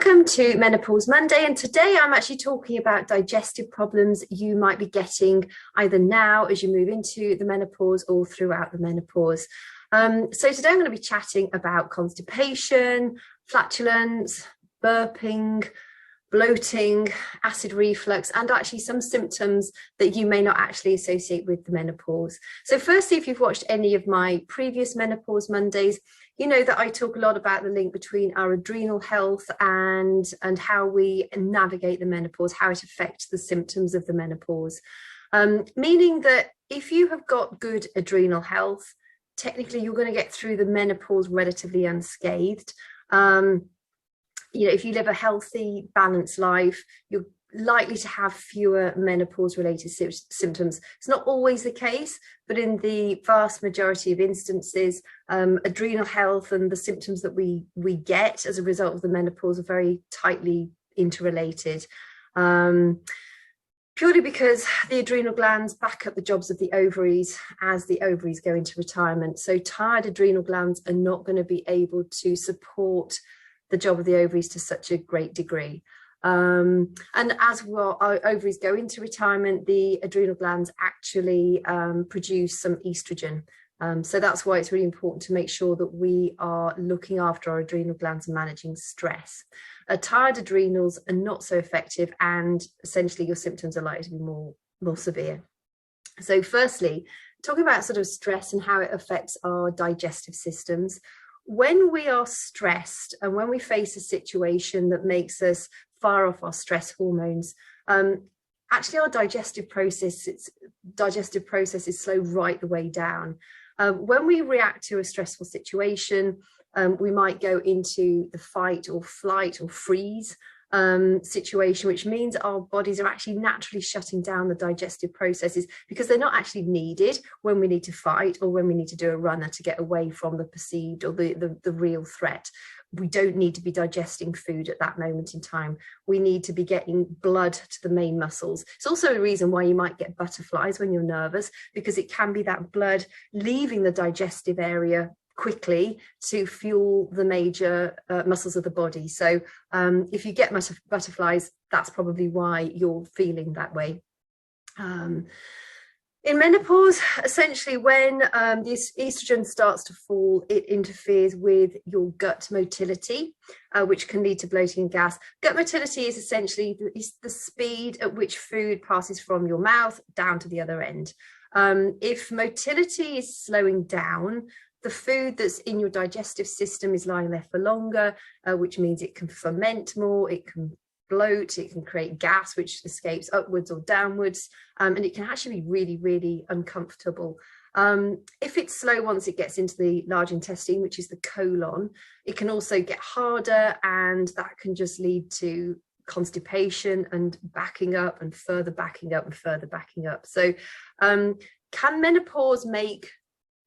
Welcome to Menopause Monday, and today I'm actually talking about digestive problems you might be getting either now as you move into the menopause or throughout the menopause. So today I'm going to be chatting about constipation, flatulence, burping, bloating, acid reflux, and actually some symptoms that you may not actually associate with the menopause. So firstly, if you've watched any of my previous Menopause Mondays, you know that I talk a lot about the link between our adrenal health and how we navigate the menopause, how it affects the symptoms of the menopause. Meaning that if you have got good adrenal health, technically you're going to get through the menopause relatively unscathed. If you live a healthy, balanced life, you're likely to have fewer menopause-related symptoms. It's not always the case, but in the vast majority of instances, adrenal health and the symptoms that we get as a result of the menopause are very tightly interrelated. Purely because the adrenal glands back up the jobs of the ovaries as the ovaries go into retirement. So tired adrenal glands are not going to be able to support the job of the ovaries to such a great degree. And as well, our ovaries go into retirement, the adrenal glands actually produce some estrogen. So that's why it's really important to make sure that we are looking after our adrenal glands and managing stress. Tired adrenals are not so effective, and essentially your symptoms are likely to be more severe. So firstly, talking about sort of stress and how it affects our digestive systems. When we are stressed and when we face a situation that makes us fire off our stress hormones, actually our digestive processes slow right the way down. When we react to a stressful situation, we might go into the fight or flight or freeze situation, which means our bodies are actually naturally shutting down the digestive processes because they're not actually needed when we need to fight or when we need to do a runner to get away from the perceived or the real threat. We don't need to be digesting food at that moment in time. We need to be getting blood to the main muscles. It's also a reason why you might get butterflies when you're nervous, because it can be that blood leaving the digestive area quickly to fuel the major muscles of the body. So if you get butterflies, that's probably why you're feeling that way. In menopause, essentially when this estrogen starts to fall, it interferes with your gut motility, which can lead to bloating and gas. Gut motility is essentially the speed at which food passes from your mouth down to the other end. If motility is slowing down, the food that's in your digestive system is lying there for longer, which means it can ferment more, it can bloat, it can create gas which escapes upwards or downwards, and it can actually be really, really uncomfortable. If it's slow once it gets into the large intestine, which is the colon, it can also get harder, and that can just lead to constipation and backing up and further backing up and further backing up. So can menopause make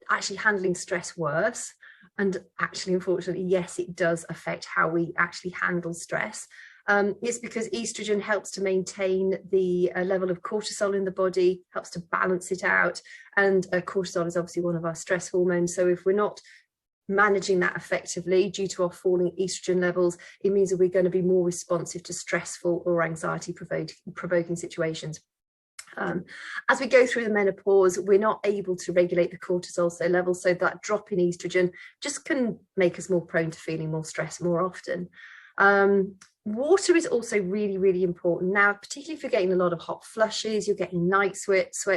actually handling stress worse? And actually, unfortunately, yes, it does affect how we actually handle stress. It's because estrogen helps to maintain the level of cortisol in the body, helps to balance it out. And cortisol is obviously one of our stress hormones. So if we're not managing that effectively due to our falling estrogen levels, it means that we're going to be more responsive to stressful or anxiety provoking situations. As we go through the menopause, we're not able to regulate the cortisol level, so that drop in estrogen just can make us more prone to feeling more stress more often. Water is also really, really important. Now, particularly if you're getting a lot of hot flushes, you're getting night sweats,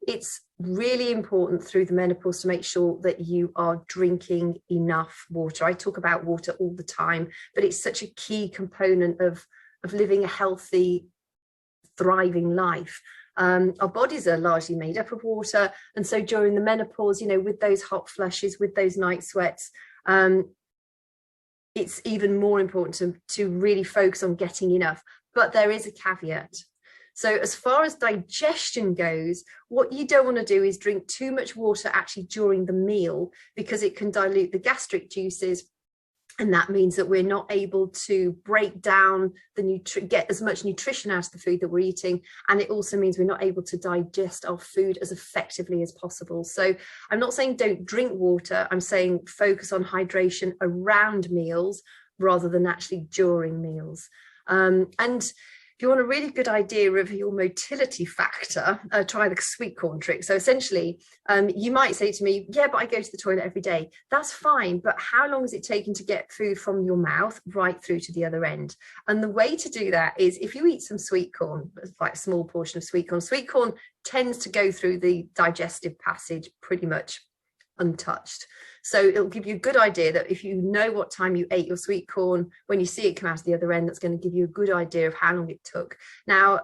it's really important through the menopause to make sure that you are drinking enough water. I talk about water all the time, but it's such a key component of living a healthy, thriving life. Our bodies are largely made up of water, and so during the menopause, with those hot flushes, with those night sweats, it's even more important to really focus on getting enough. But there is a caveat. So as far as digestion goes, what you don't want to do is drink too much water actually during the meal, because it can dilute the gastric juices. And that means that we're not able to break down get as much nutrition out of the food that we're eating. And it also means we're not able to digest our food as effectively as possible. So I'm not saying don't drink water. I'm saying focus on hydration around meals rather than actually during meals. And if you want a really good idea of your motility factor, try the sweet corn trick. So essentially, you might say to me, yeah, but I go to the toilet every day. That's fine, but how long is it taking to get food from your mouth right through to the other end? And the way to do that is if you eat some sweet corn, like a small portion of sweet corn tends to go through the digestive passage pretty much untouched. So it'll give you a good idea that if you know what time you ate your sweet corn, when you see it come out of the other end, that's going to give you a good idea of how long it took. Now,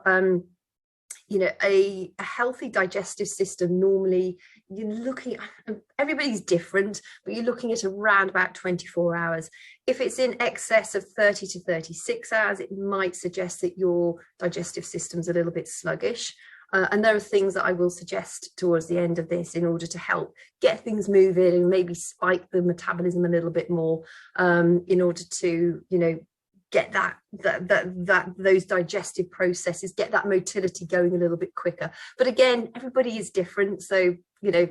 you know, a healthy digestive system, normally you're looking at, everybody's different, but you're looking at around about 24 hours. If it's in excess of 30 to 36 hours, it might suggest that your digestive system's a little bit sluggish. And there are things that I will suggest towards the end of this in order to help get things moving and maybe spike the metabolism a little bit more, in order to, you know, get those digestive processes, get that motility going a little bit quicker. But again, everybody is different, so you know,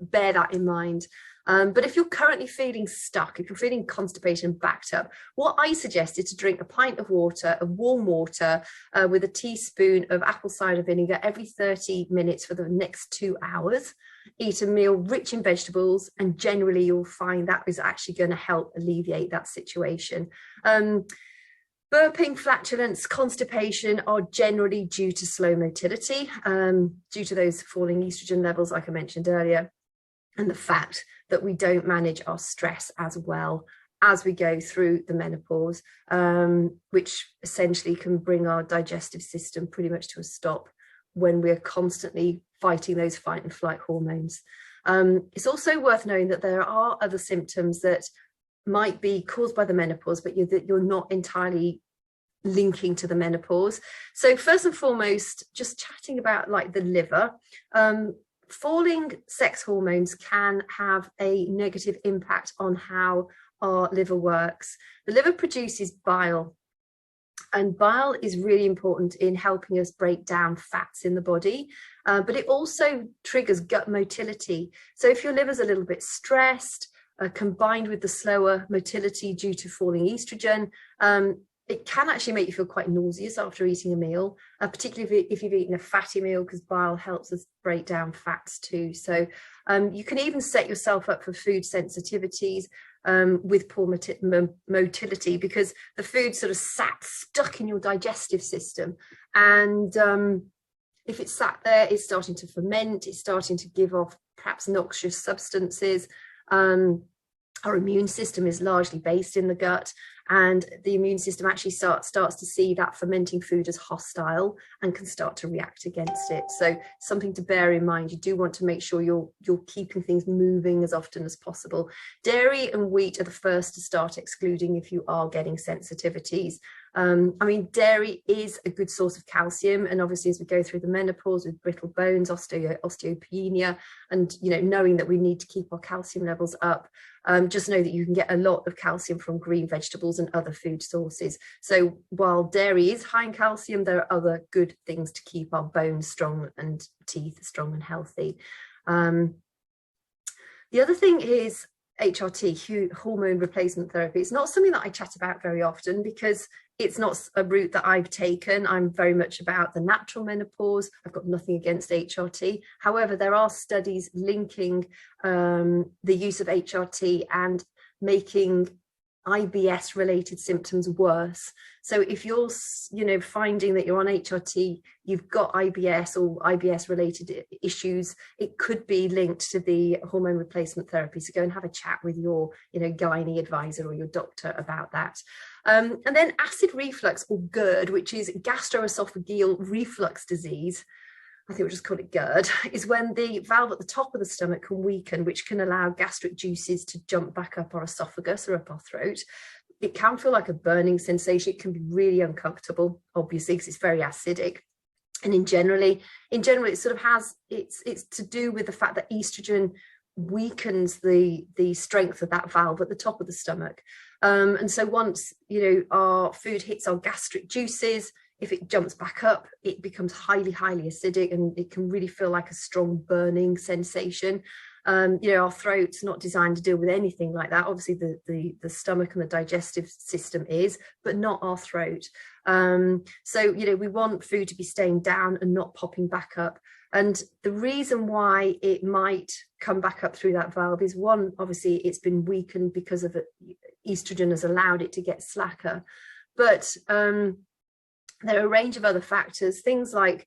bear that in mind. But if you're currently feeling stuck, if you're feeling constipation backed up, what I suggest is to drink a pint of water, of warm water, with a teaspoon of apple cider vinegar every 30 minutes for the next 2 hours. Eat a meal rich in vegetables, and generally you'll find that is actually going to help alleviate that situation. Burping, flatulence, constipation are generally due to slow motility, due to those falling estrogen levels, like I mentioned earlier, and the fact that we don't manage our stress as well as we go through the menopause, which essentially can bring our digestive system pretty much to a stop when we're constantly fighting those fight and flight hormones. It's also worth knowing that there are other symptoms that might be caused by the menopause, but you're not entirely linking to the menopause. So first and foremost, just chatting about like the liver. Falling sex hormones can have a negative impact on how our liver works. The liver produces bile, and bile is really important in helping us break down fats in the body, but it also triggers gut motility. So if your liver's a little bit stressed, combined with the slower motility due to falling estrogen, it can actually make you feel quite nauseous after eating a meal, particularly if you've eaten a fatty meal, because bile helps us break down fats too. So you can even set yourself up for food sensitivities with poor motility, because the food sort of stuck in your digestive system. And if it's sat there, it's starting to ferment, it's starting to give off perhaps noxious substances. Our immune system is largely based in the gut, and the immune system actually starts to see that fermenting food as hostile and can start to react against it. So something to bear in mind. You do want to make sure you're keeping things moving as often as possible. Dairy and wheat are the first to start excluding if you are getting sensitivities. I mean, dairy is a good source of calcium, and obviously as we go through the menopause with brittle bones, osteopenia, and you know, knowing that we need to keep our calcium levels up, just know that you can get a lot of calcium from green vegetables and other food sources. So while dairy is high in calcium, there are other good things to keep our bones strong and teeth strong and healthy. The other thing is HRT, hormone replacement therapy. It's not something that I chat about very often because it's not a route that I've taken. I'm very much about the natural menopause. I've got nothing against HRT. However, there are studies linking the use of HRT and making IBS related symptoms worse. So if you're, you know, finding that you're on HRT, you've got IBS or IBS related issues, it could be linked to the hormone replacement therapy. So go and have a chat with your, you know, gynae advisor or your doctor about that. And then acid reflux, or GERD, which is gastroesophageal reflux disease, I think we'll just call it GERD, is when the valve at the top of the stomach can weaken, which can allow gastric juices to jump back up our esophagus or up our throat. It can feel like a burning sensation. It can be really uncomfortable, obviously, because it's very acidic. And in general, it sort of has, it's to do with the fact that estrogen weakens the strength of that valve at the top of the stomach. And so once, you know, our food hits our gastric juices, if it jumps back up, it becomes highly, highly acidic, and it can really feel like a strong burning sensation. Our throat's not designed to deal with anything like that. Obviously the stomach and the digestive system is, but not our throat. So we want food to be staying down and not popping back up. And the reason why it might come back up through that valve is, one, obviously it's been weakened because of estrogen has allowed it to get slacker. But there are a range of other factors, things like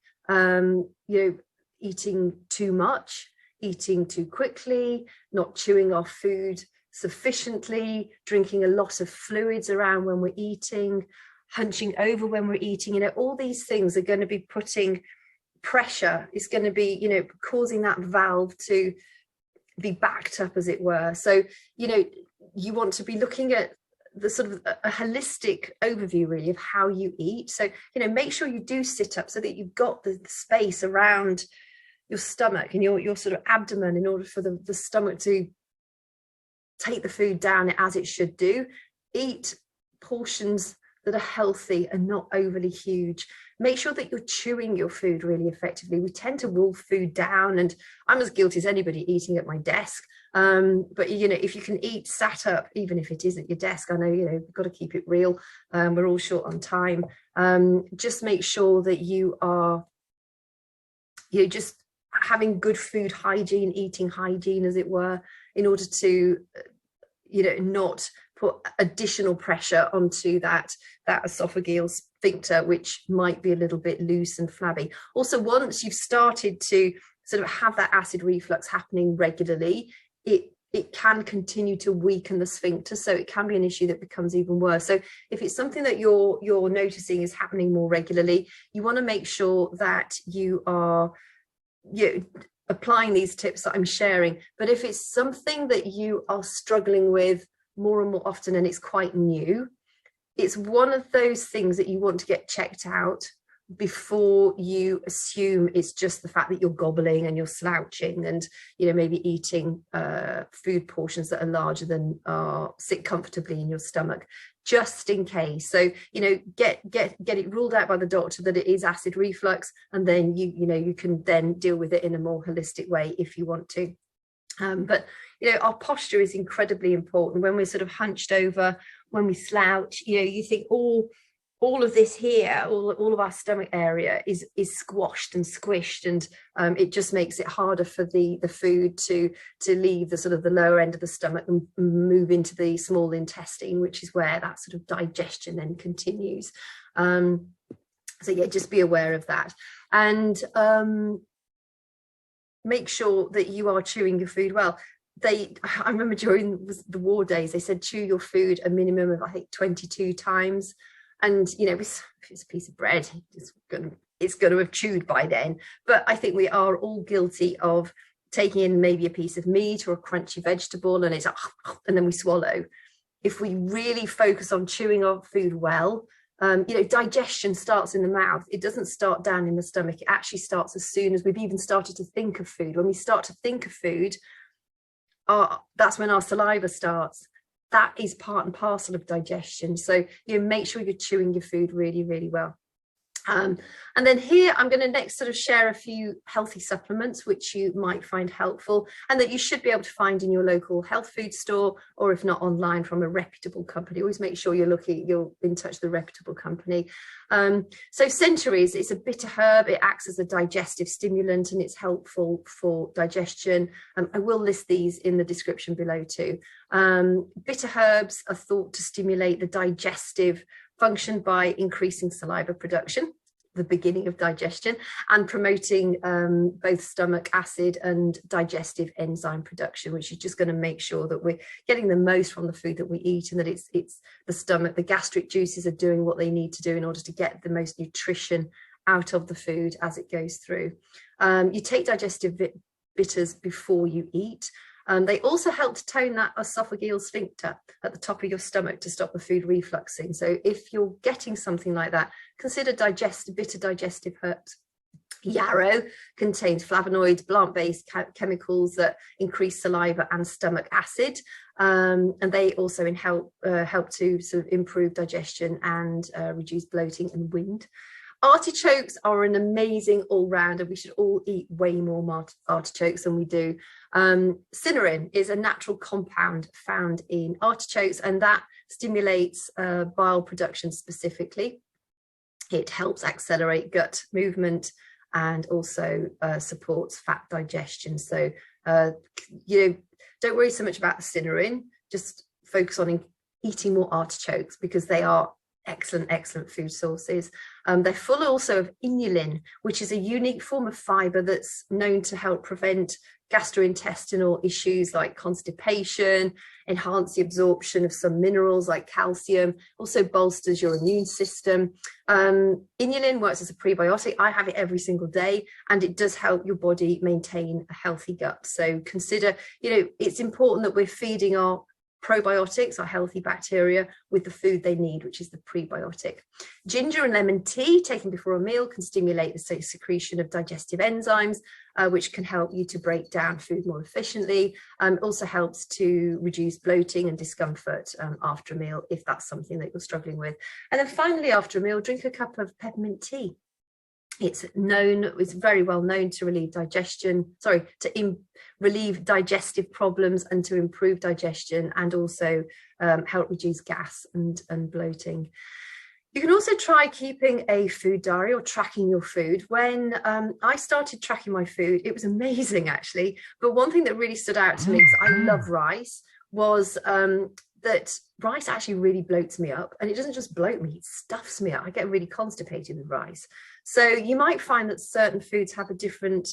eating too much, eating too quickly, not chewing our food sufficiently, drinking a lot of fluids around when we're eating, hunching over when we're eating. All these things are going to be putting pressure. It's going to be causing that valve to be backed up, as it were. So you want to be looking at the sort of a holistic overview really of how you eat. So make sure you do sit up so that you've got the space around your stomach and your sort of abdomen in order for the stomach to take the food down as it should do. Eat portions that are healthy and not overly huge. Make sure that you're chewing your food really effectively. We tend to wolf food down, and I'm as guilty as anybody eating at my desk. But if you can eat sat up, even if it is at your desk, I know we've got to keep it real. We're all short on time. Just make sure that you are just having good food hygiene, eating hygiene, as it were, in order to not put additional pressure onto that esophageal sphincter, which might be a little bit loose and flabby. Also, once you've started to sort of have that acid reflux happening regularly, it can continue to weaken the sphincter, so it can be an issue that becomes even worse. So if it's something that you're noticing is happening more regularly, you want to make sure that you are applying these tips that I'm sharing. But if it's something that you are struggling with more and more often and it's quite new, it's one of those things that you want to get checked out before you assume it's just the fact that you're gobbling and you're slouching and maybe eating food portions that are larger than sit comfortably in your stomach, just in case. So get it ruled out by the doctor that it is acid reflux, and then you can then deal with it in a more holistic way if you want to. But our posture is incredibly important. When we're sort of hunched over, when we slouch, you think all of this here, all of our stomach area is squashed and squished, and it just makes it harder for the food to leave the sort of the lower end of the stomach and move into the small intestine, which is where that sort of digestion then continues. So yeah, just be aware of that, and make sure that you are chewing your food well. I remember during the war days, they said chew your food a minimum of, I think, 22 times. And, if it's a piece of bread, it's going to have chewed by then. But I think we are all guilty of taking in maybe a piece of meat or a crunchy vegetable, and it's and then we swallow. If we really focus on chewing our food well, digestion starts in the mouth. It doesn't start down in the stomach. It actually starts as soon as we've even started to think of food. When we start to think of food, that's when our saliva starts. That is part and parcel of digestion. So make sure you're chewing your food really, really well. And then here I'm going to next sort of share a few healthy supplements which you might find helpful and that you should be able to find in your local health food store, or if not, online from a reputable company. Always make sure you're in touch with a reputable company. So centauries, it's a bitter herb. It acts as a digestive stimulant and it's helpful for digestion. I will list these in the description below too. Bitter herbs are thought to stimulate the digestive function by increasing saliva production, the beginning of digestion, and promoting both stomach acid and digestive enzyme production, which is just going to make sure that we're getting the most from the food that we eat, and that it's the stomach, the gastric juices are doing what they need to do in order to get the most nutrition out of the food as it goes through. You take digestive bitters before you eat. They also help to tone that esophageal sphincter at the top of your stomach to stop the food refluxing. So if you're getting something like that, consider bitter digestive herbs. Yarrow contains flavonoids, plant-based chemicals that increase saliva and stomach acid, and they also help to sort of improve digestion and reduce bloating and wind. Artichokes are an amazing all-rounder. We should all eat way more artichokes than we do. Cynarin is a natural compound found in artichokes, and that stimulates bile production specifically. It helps accelerate gut movement and also supports fat digestion. So, you know, don't worry so much about the cynarin, just focus on eating more artichokes because they are excellent food sources. They're full also of inulin, which is a unique form of fibre that's known to help prevent gastrointestinal issues like constipation, enhance the absorption of some minerals like calcium, also bolsters your immune system. Inulin works as a prebiotic. I have it every single day, and it does help your body maintain a healthy gut. So consider, you know, it's important that we're feeding our probiotics, our healthy bacteria, with the food they need, which is the prebiotic. Ginger and lemon tea taken before a meal can stimulate the secretion of digestive enzymes, which can help you to break down food more efficiently. It also helps to reduce bloating and discomfort after a meal, if that's something that you're struggling with. And then finally, after a meal, drink a cup of peppermint tea. It's very well known to relieve relieve digestive problems and to improve digestion, and also help reduce gas and bloating. You can also try keeping a food diary or tracking your food. When I started tracking my food, it was amazing actually. But one thing that really stood out to me, because I love rice, was that rice actually really bloats me up. And it doesn't just bloat me, it stuffs me up. I get really constipated with rice. So you might find that certain foods have a different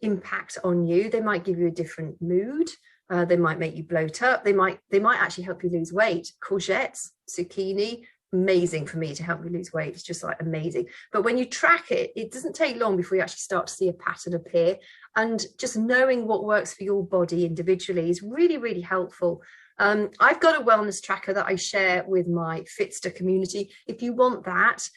impact on you. They might give you a different mood. They might make you bloat up. They might actually help you lose weight. Courgettes, zucchini, amazing for me to help me lose weight. It's just like amazing. But when you track it, it doesn't take long before you actually start to see a pattern appear. And just knowing what works for your body individually is really, really helpful. I've got a wellness tracker that I share with my Fitster community. If you want that,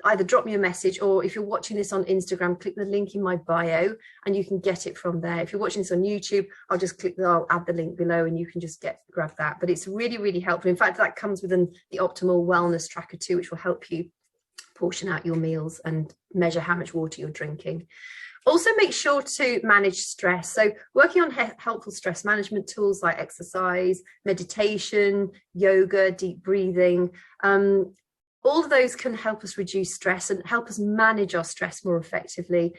either drop me a message, or if you're watching this on Instagram, click the link in my bio and you can get it from there. If you're watching this on YouTube, I'll add the link below and you can just grab that. But it's really, really helpful. In fact, that comes with the optimal wellness tracker too, which will help you portion out your meals and measure how much water you're drinking. Also, make sure to manage stress. So working on helpful stress management tools like exercise, meditation, yoga, deep breathing, all of those can help us reduce stress and help us manage our stress more effectively.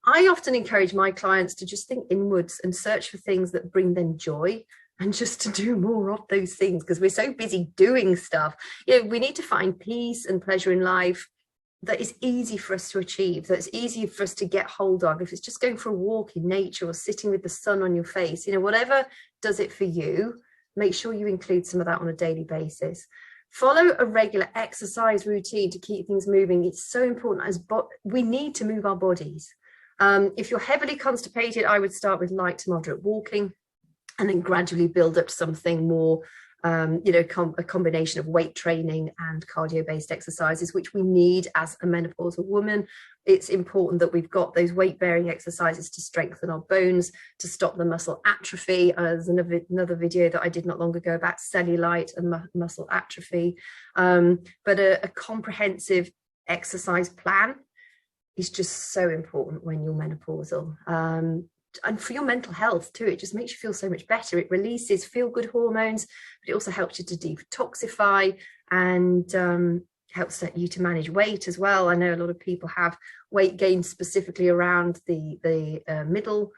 I often encourage my clients to just think inwards and search for things that bring them joy, and just to do more of those things, because we're so busy doing stuff. You know, we need to find peace and pleasure in life that is easy for us to achieve, that's easy for us to get hold of. If it's just going for a walk in nature or sitting with the sun on your face, you know, whatever does it for you, make sure you include some of that on a daily basis. Follow a regular exercise routine to keep things moving. It's so important, we need to move our bodies. If you're heavily constipated, I would start with light to moderate walking and then gradually build up to something more, you know, a combination of weight training and cardio-based exercises, which we need as a menopausal woman. It's important that we've got those weight-bearing exercises to strengthen our bones, to stop the muscle atrophy. There's another video that I did not long ago about cellulite and muscle atrophy. But a comprehensive exercise plan is just so important when you're menopausal. And for your mental health too, it just makes you feel so much better. It releases feel-good hormones, but it also helps you to detoxify and helps you to manage weight as well. I know a lot of people have weight gain specifically around the middle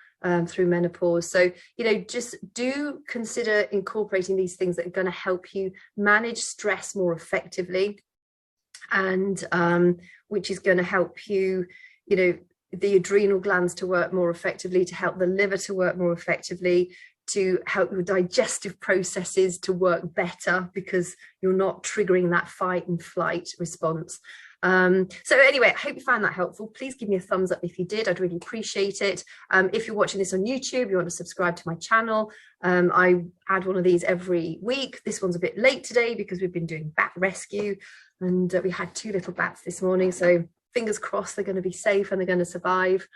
through menopause. So, you know, just do consider incorporating these things that are going to help you manage stress more effectively, and which is going to help you, you know, the adrenal glands to work more effectively, to help the liver to work more effectively, to help your digestive processes to work better, because you're not triggering that fight and flight response. So anyway, I hope you found that helpful. Please give me a thumbs up if you did. I'd really appreciate it. If you're watching this on YouTube, you want to subscribe to my channel. I add one of these every week. This one's a bit late today because we've been doing bat rescue, and we had 2 little bats this morning. So fingers crossed they're going to be safe and they're going to survive.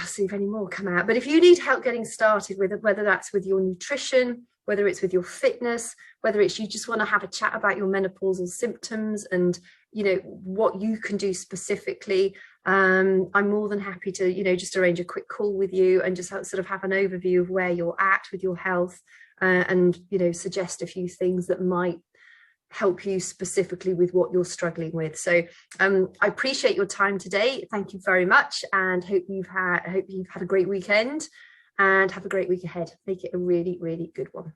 See if any more come out. But if you need help getting started with it, whether that's with your nutrition, whether it's with your fitness, whether it's you just want to have a chat about your menopausal symptoms and, you know, what you can do specifically. I'm more than happy to, you know, just arrange a quick call with you and just sort of have an overview of where you're at with your health, and, you know, suggest a few things that might help you specifically with what you're struggling with. So I appreciate your time today. Thank you very much, and hope you've had a great weekend and have a great week ahead. Make it a really, really good one.